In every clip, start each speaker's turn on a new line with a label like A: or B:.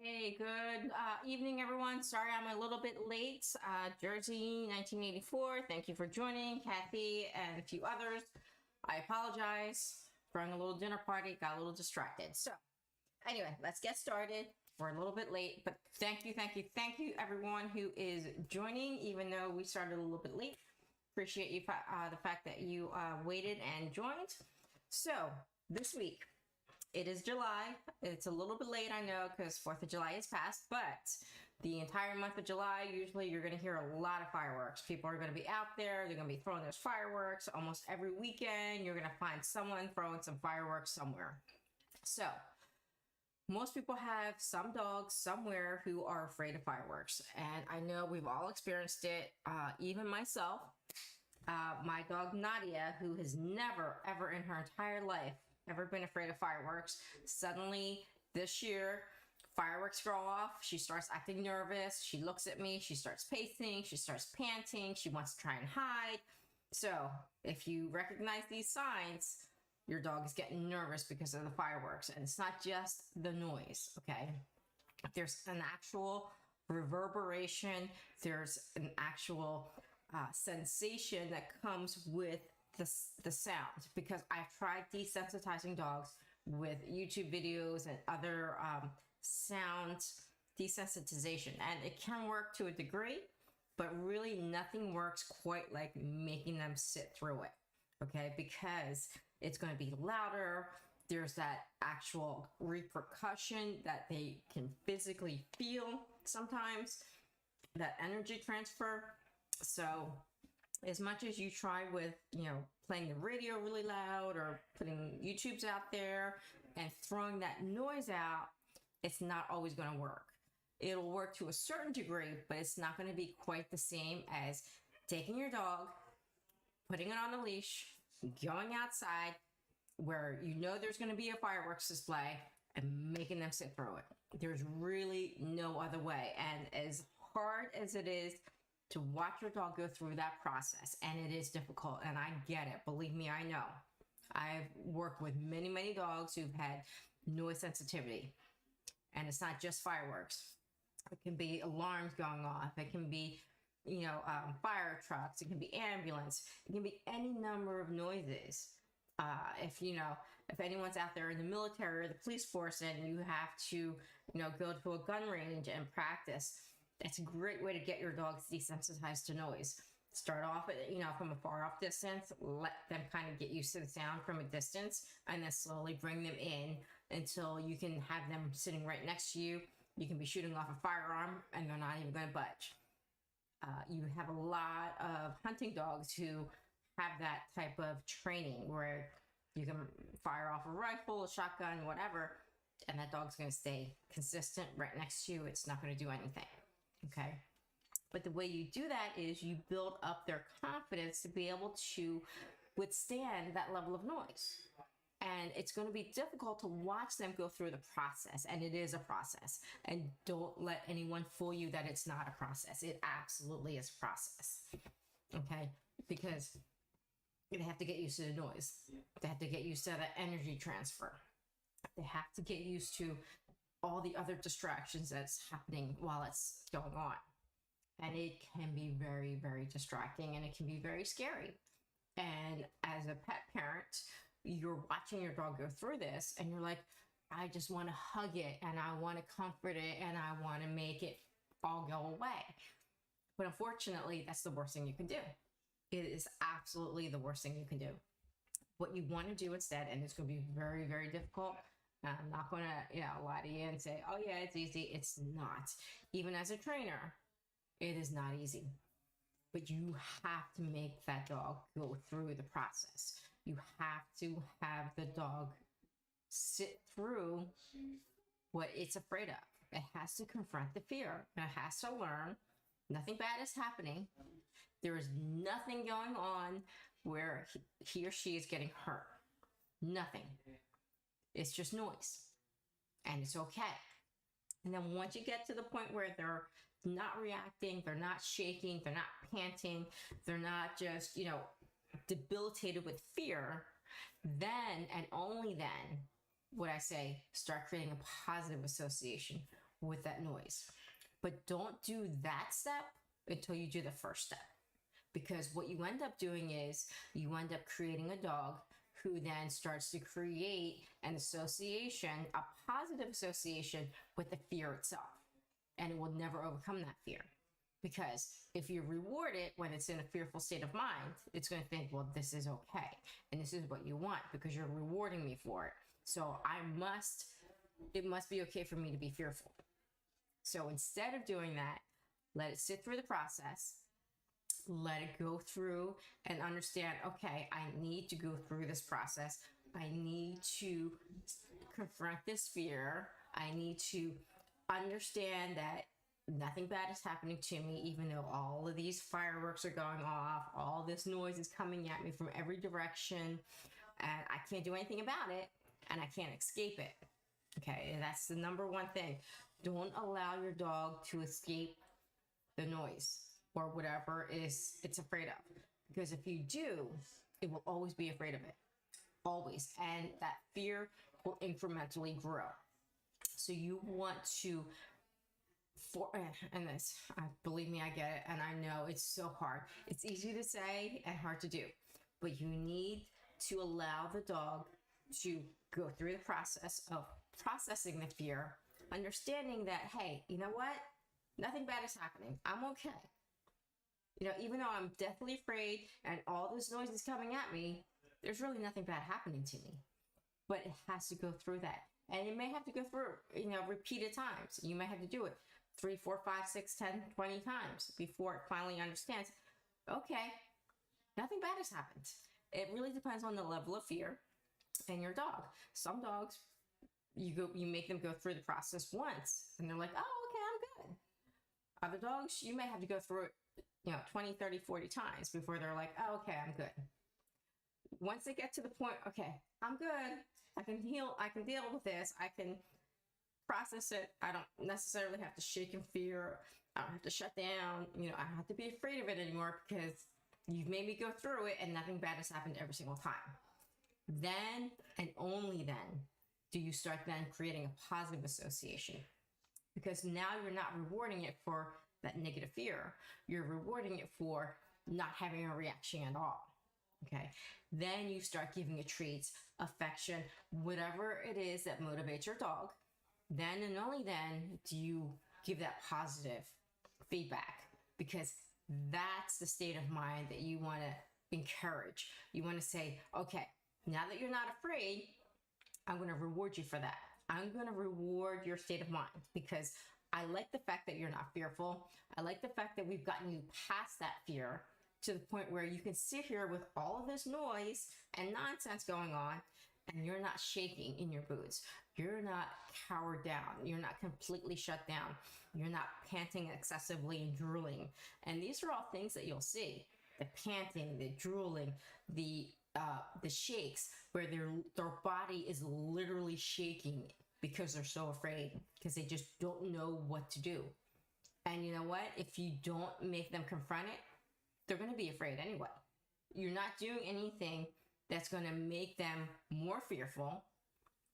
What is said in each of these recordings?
A: Hey, good evening, everyone. Sorry I'm a little bit late. Jersey, 1984. Thank you for joining, Kathy and a few others. I apologize. Throwing a little dinner party, got a little distracted. So, anyway, let's get started. We're a little bit late, but thank you, everyone who is joining, even though we started a little bit late. Appreciate you, the fact that you waited and joined. So, this week, it is July. It's a little bit late, I know, because 4th of July is past, but the entire month of July, usually you're going to hear a lot of fireworks. People are going to be out there. They're going to be throwing those fireworks almost every weekend. You're going to find someone throwing some fireworks somewhere. So, most people have some dogs somewhere who are afraid of fireworks. And I know we've all experienced it, even myself. My dog Nadia, who has never, ever in her entire life ever been afraid of fireworks. Suddenly this year, fireworks go off. She starts acting nervous. She looks at me. She starts pacing. She starts panting. She wants to try and hide. So if you recognize these signs, your dog is getting nervous because of the fireworks. And it's not just the noise, okay? There's an actual reverberation. There's an actual sensation that comes with the sound, because I've tried desensitizing dogs with YouTube videos and other sound desensitization, and it can work to a degree, but really nothing works quite like making them sit through it, okay? Because it's going to be louder. There's that actual repercussion that they can physically feel sometimes, that energy transfer. So as much as you try with, playing the radio really loud or putting YouTubes out there and throwing that noise out, it's not always going to work. It'll work to a certain degree, but it's not going to be quite the same as taking your dog, putting it on a leash, going outside where you know there's going to be a fireworks display and making them sit through it. There's really no other way. And as hard as it is to watch your dog go through that process, and it is difficult, and I get it. Believe me, I know. I've worked with many, many dogs who've had noise sensitivity, and it's not just fireworks. It can be alarms going off. It can be, fire trucks. It can be ambulance. It can be any number of noises. If anyone's out there in the military or the police force and you have to, go to a gun range and practice, it's a great way to get your dogs desensitized to noise. Start off at, from a far off distance, let them kind of get used to the sound from a distance, and then slowly bring them in until you can have them sitting right next to you. You can be shooting off a firearm and they're not even going to budge. You have a lot of hunting dogs who have that type of training where you can fire off a rifle, a shotgun, whatever, and that dog's going to stay consistent right next to you. It's not going to do anything. Okay. But the way you do that is you build up their confidence to be able to withstand that level of noise. And it's going to be difficult to watch them go through the process. And it is a process. And don't let anyone fool you that it's not a process. It absolutely is a process. Okay. Because they have to get used to the noise. They have to get used to the energy transfer. They have to get used to all the other distractions that's happening while it's going on. And it can be very, very distracting, and it can be very scary. And as a pet parent, you're watching your dog go through this and you're like, I just want to hug it and I want to comfort it and I want to make it all go away. But unfortunately, that's the worst thing you can do. It is absolutely the worst thing you can do. What you want to do instead, and it's going to be very, very difficult, I'm not going to, lie to you and say, oh yeah, it's easy. It's not. Even as a trainer, it is not easy. But you have to make that dog go through the process. You have to have the dog sit through what it's afraid of. It has to confront the fear. And it has to learn nothing bad is happening. There is nothing going on where he or she is getting hurt. Nothing. It's just noise, and it's okay. And then once you get to the point where they're not reacting, they're not shaking, they're not panting, they're not just, debilitated with fear, then and only then would I say start creating a positive association with that noise. But don't do that step until you do the first step. Because what you end up doing is you end up creating a dog who then starts to create an association, a positive association with the fear itself. And it will never overcome that fear. Because if you reward it when it's in a fearful state of mind, it's going to think, well, this is okay. And this is what you want because you're rewarding me for it. So it must be okay for me to be fearful. So instead of doing that, let it sit through the process, let it go through and understand, okay, I need to go through this process. I need to confront this fear. I need to understand that nothing bad is happening to me, even though all of these fireworks are going off, all this noise is coming at me from every direction, and I can't do anything about it, and I can't escape it. Okay, and that's the number one thing. Don't allow your dog to escape the noise or whatever it's afraid of. Because if you do, it will always be afraid of it. Always. And that fear will incrementally grow. So you want to, and this, believe me, I get it, and I know it's so hard. It's easy to say and hard to do. But you need to allow the dog to go through the process of processing the fear, understanding that, hey, you know what? Nothing bad is happening. I'm okay. Even though I'm deathly afraid and all this noise is coming at me, there's really nothing bad happening to me. But it has to go through that. And it may have to go through, repeated times. You may have to do it 3, 4, 5, 6, 10, 20 times before it finally understands, okay, nothing bad has happened. It really depends on the level of fear and your dog. Some dogs, you make them go through the process once and they're like, oh, okay, I'm good. Other dogs, you may have to go through it 20, 30, 40 times before they're like, oh, okay, I'm good. Once they get to the point, okay, I'm good. I can deal with this. I can process it. I don't necessarily have to shake in fear. I don't have to shut down. I don't have to be afraid of it anymore because you've made me go through it and nothing bad has happened every single time. Then and only then do you start then creating a positive association. Because now you're not rewarding it for that negative fear. You're rewarding it for not having a reaction at all. Okay. Then you start giving it treats, affection, whatever it is that motivates your dog. Then and only then do you give that positive feedback, because that's the state of mind that you want to encourage. You want to say, okay, now that you're not afraid, I'm going to reward you for that. I'm going to reward your state of mind because I like the fact that you're not fearful. I like the fact that we've gotten you past that fear to the point where you can sit here with all of this noise and nonsense going on and you're not shaking in your boots. You're not cowered down. You're not completely shut down. You're not panting excessively and drooling. And these are all things that you'll see. The panting, the drooling, the shakes, where their body is literally shaking because they're so afraid, because they just don't know what to do. And you know what? If you don't make them confront it, they're going to be afraid anyway. You're not doing anything that's going to make them more fearful.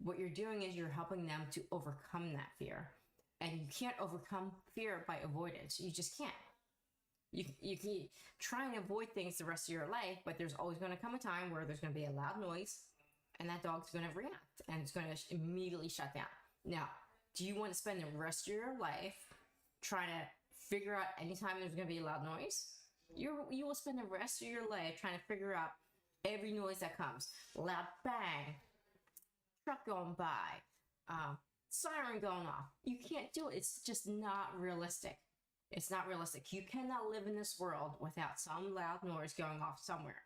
A: What you're doing is you're helping them to overcome that fear. And you can't overcome fear by avoidance. You just can't. You can try and avoid things the rest of your life, but there's always going to come a time where there's going to be a loud noise and that dog's going to react and it's going to immediately shut down. Now, do you want to spend the rest of your life trying to figure out anytime there's going to be a loud noise? You will spend the rest of your life trying to figure out every noise that comes. Loud bang, truck going by, siren going off. You can't do it. It's just not realistic. It's not realistic. You cannot live in this world without some loud noise going off somewhere.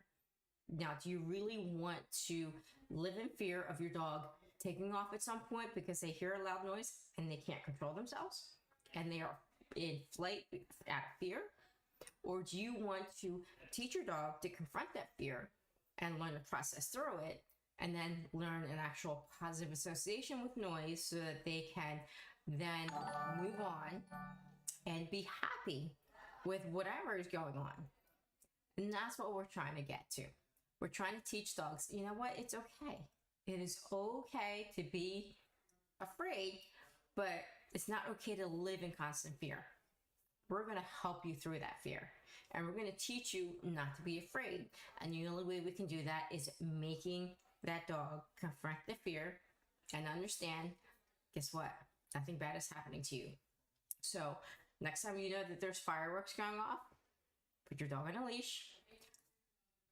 A: Now, do you really want to live in fear of your dog taking off at some point because they hear a loud noise and they can't control themselves and they are in flight out of fear? Or do you want to teach your dog to confront that fear and learn to process through it and then learn an actual positive association with noise so that they can then move on and be happy with whatever is going on? And that's what we're trying to get to. We're trying to teach dogs, you know what? It's okay. It is okay to be afraid, but It's not okay to live in constant fear. We're going to help you through that fear. And we're going to teach you not to be afraid. And the only way we can do that is making that dog confront the fear and understand, guess what? Nothing bad is happening to you. So next time you know that there's fireworks going off, put your dog on a leash,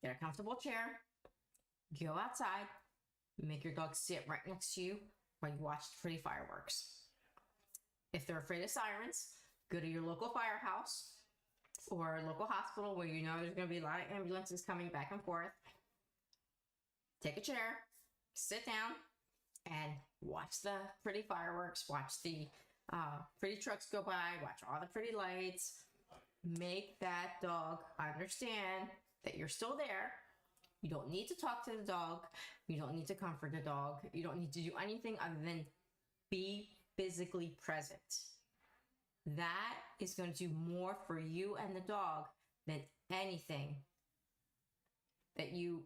A: get a comfortable chair, go outside, make your dog sit right next to you while you watch the pretty fireworks. If they're afraid of sirens, go to your local firehouse or local hospital where you know there's going to be a lot of ambulances coming back and forth. Take a chair, sit down, and watch the pretty fireworks, watch the pretty trucks go by, watch all the pretty lights. Make that dog understand that you're still there. You don't need to talk to the dog. You don't need to comfort the dog. You don't need to do anything other than be physically present. That is going to do more for you and the dog than anything that you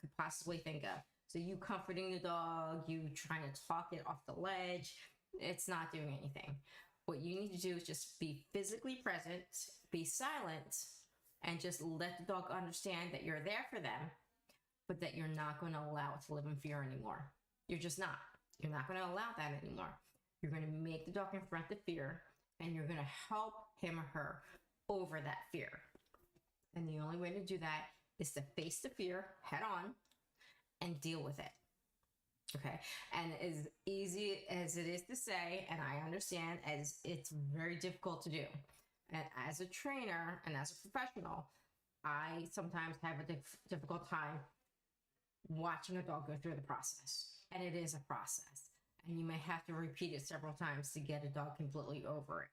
A: could possibly think of. So you comforting the dog, you trying to talk it off the ledge, it's not doing anything. What you need to do is just be physically present, be silent, and just let the dog understand that you're there for them, but that you're not going to allow it to live in fear anymore. You're just not. You're not going to allow that anymore. You're going to make the dog confront the fear, and you're going to help him or her over that fear. And the only way to do that is to face the fear head on and deal with it. Okay. And as easy as it is to say, and I understand, as it's very difficult to do. And as a trainer and as a professional, I sometimes have a difficult time watching a dog go through the process. And it is a process. And you may have to repeat it several times to get a dog completely over it.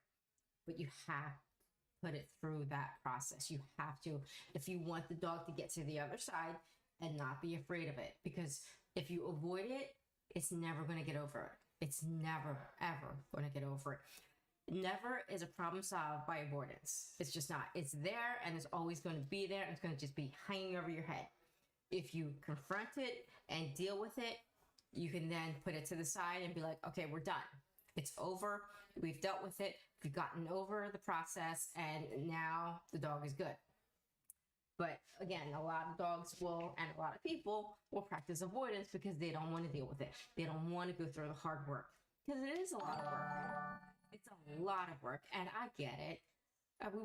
A: But you have to put it through that process. You have to, if you want the dog to get to the other side and not be afraid of it. Because if you avoid it, it's never going to get over it. It's never, ever going to get over it. Never is a problem solved by avoidance. It's just not. It's there and it's always going to be there and it's going to just be hanging over your head. If you confront it and deal with it, you can then put it to the side and be like, okay, we're done. It's over. We've dealt with it. We've gotten over the process and now the dog is good. But again, a lot of dogs will, and a lot of people will practice avoidance because they don't want to deal with it. They don't want to go through the hard work because it is a lot of work. It's a lot of work, and I get it.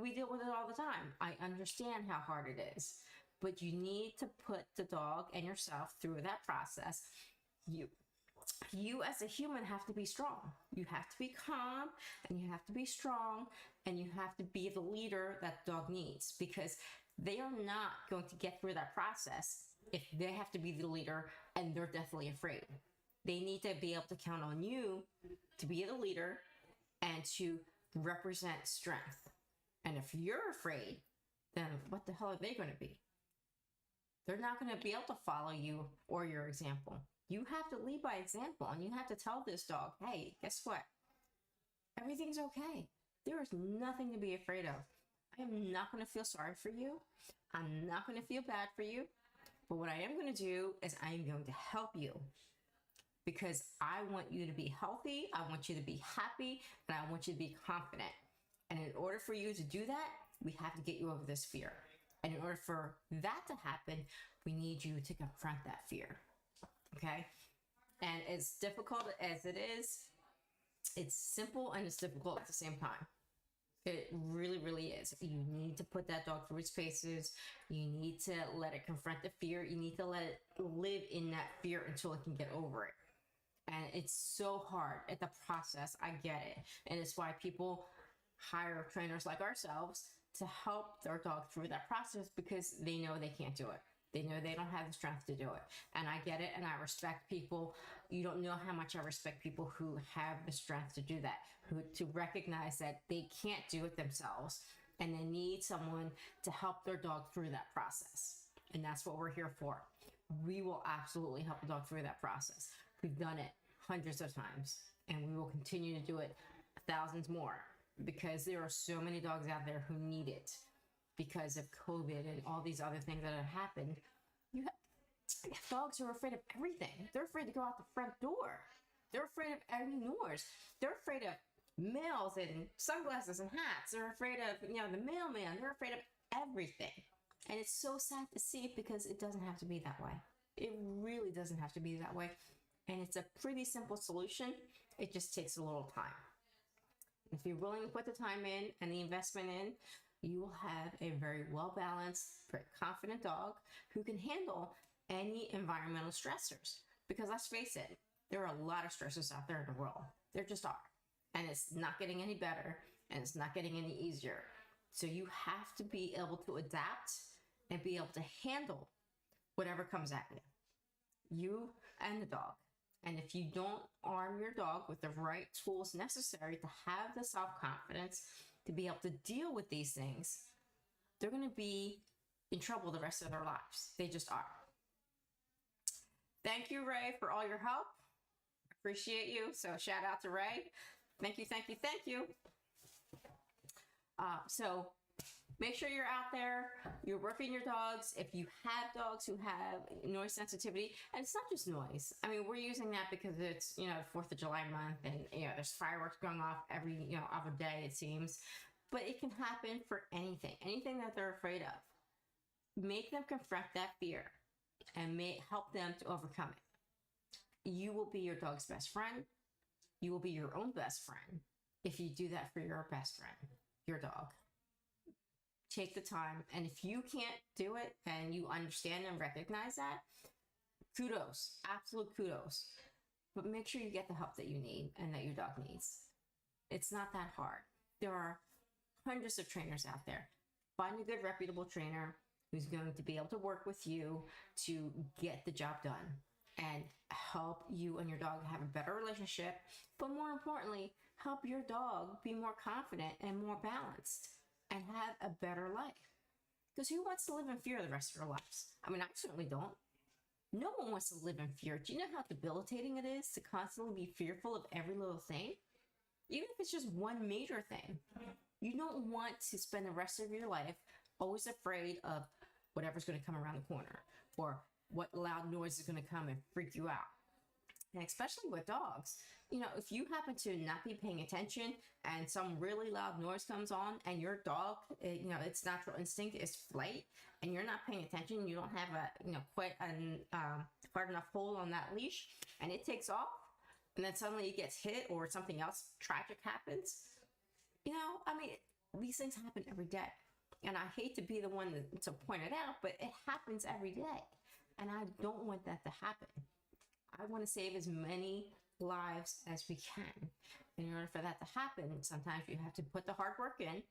A: We deal with it all the time. I understand how hard it is, but you need to put the dog and yourself through that process. You as a human have to be strong. You have to be calm, and you have to be strong, and you have to be the leader that the dog needs, because they are not going to get through that process if they have to be the leader and they're deathly afraid. They need to be able to count on you to be the leader and to represent strength. And if you're afraid, then what the hell are they going to be? They're not going to be able to follow you or your example. You have to lead by example, and you have to tell this dog, hey, guess what? Everything's okay. There is nothing to be afraid of. I am not going to feel sorry for you. I'm not going to feel bad for you. But what I am going to do is I am going to help you, because I want you to be healthy. I want you to be happy, and I want you to be confident. And in order for you to do that, we have to get you over this fear. And in order for that to happen, we need you to confront that fear. Okay? And as difficult as it is, it's simple and it's difficult at the same time. It really, really is. You need to put that dog through its paces. You need to let it confront the fear. You need to let it live in that fear until it can get over it. And it's so hard at the process. I get it. And it's why people hire trainers like ourselves to help their dog through that process, because they know they can't do it. They know they don't have the strength to do it. And I get it, and I respect people. You don't know how much I respect people who have the strength to do that, to recognize that they can't do it themselves, and they need someone to help their dog through that process. And that's what we're here for. We will absolutely help the dog through that process. We've done it hundreds of times, and we will continue to do it thousands more, because there are so many dogs out there who need it. Because of COVID and all these other things that have happened, dogs are afraid of everything. They're afraid to go out the front door. They're afraid of any noise. They're afraid of Males in sunglasses and hats. They're afraid of, the mailman. They're afraid of everything. And it's so sad to see because it doesn't have to be that way. It really doesn't have to be that way. And it's a pretty simple solution. It just takes a little time. If you're willing to put the time in and the investment in, you will have a very well-balanced, very confident dog who can handle any environmental stressors. Because let's face it, there are a lot of stressors out there in the world. There just are. And it's not getting any better, and it's not getting any easier. So you have to be able to adapt and be able to handle whatever comes at you. You and the dog. And if you don't arm your dog with the right tools necessary to have the self-confidence to be able to deal with these things, they're going to be in trouble the rest of their lives. They just are. Thank you, Ray, for all your help. Appreciate you. So shout out to Ray. Thank you, thank you, thank you. So make sure you're out there, you're working your dogs. If you have dogs who have noise sensitivity, and it's not just noise. I mean, we're using that because it's, the 4th of July month and, there's fireworks going off every, other day, it seems. But it can happen for anything that they're afraid of. Make them confront that fear and help them to overcome it. You will be your dog's best friend. You will be your own best friend if you do that for your best friend, your dog. Take the time, and if you can't do it and you understand and recognize that, kudos, absolute kudos. But make sure you get the help that you need and that your dog needs. It's not that hard. There are hundreds of trainers out there. Find a good, reputable trainer who's going to be able to work with you to get the job done and help you and your dog have a better relationship, but more importantly, help your dog be more confident and more balanced and have a better life. Because who wants to live in fear the rest of their lives? I mean, I certainly don't. No one wants to live in fear. Do you know how debilitating it is to constantly be fearful of every little thing? Even if it's just one major thing. You don't want to spend the rest of your life always afraid of whatever's going to come around the corner or what loud noise is going to come and freak you out. And especially with dogs, if you happen to not be paying attention and some really loud noise comes on and your dog, its natural instinct is flight, and you're not paying attention, you don't have quite enough hold on that leash, and it takes off, and then suddenly it gets hit or something else tragic happens. These things happen every day. And I hate to be the one to point it out, but it happens every day. And I don't want that to happen. I want to save as many lives as we can. And in order for that to happen, sometimes you have to put the hard work in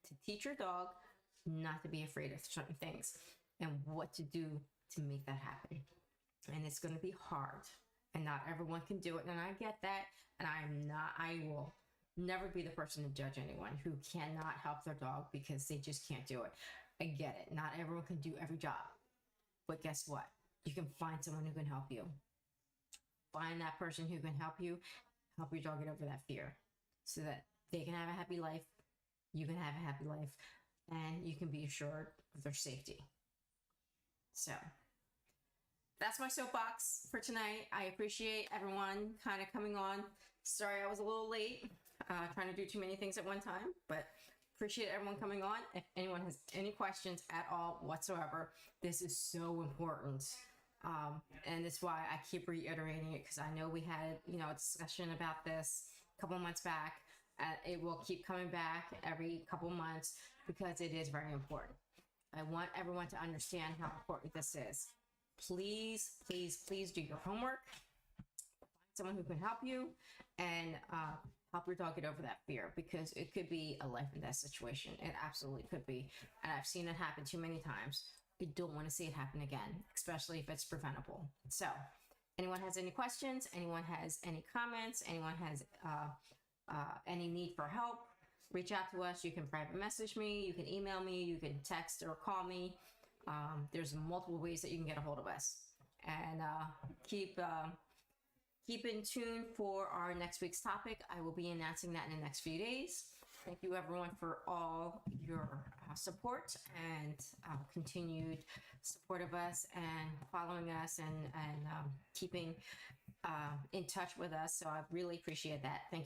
A: to teach your dog not to be afraid of certain things and what to do to make that happen. And it's going to be hard. And not everyone can do it. And I get that. And I will never be the person to judge anyone who cannot help their dog because they just can't do it. I get it. Not everyone can do every job. But guess what? You can find someone who can help you. Find that person who can help your dog get over that fear so that they can have a happy life, you can have a happy life, and you can be assured of their safety. So that's my soapbox for tonight. I appreciate everyone kind of coming on. Sorry I was a little late, trying to do too many things at one time, but appreciate everyone coming on. If anyone has any questions at all whatsoever, this is so important. And that's why I keep reiterating it, because I know we had, a discussion about this a couple months back. It will keep coming back every couple months because it is very important. I want everyone to understand how important this is. Please, please, please do your homework. Find someone who can help you and help your dog get over that fear, because it could be a life and death situation. It absolutely could be. And I've seen it happen too many times. I don't want to see it happen again, especially if it's preventable. So, anyone has any questions, anyone has any comments, anyone has any need for help, reach out to us. You can private message me, you can email me, you can text or call me. There's multiple ways that you can get a hold of us. And keep in tune for our next week's topic. I will be announcing that in the next few days. Thank you, everyone, for all your support and continued support of us and following us and keeping in touch with us. So I really appreciate that. Thank you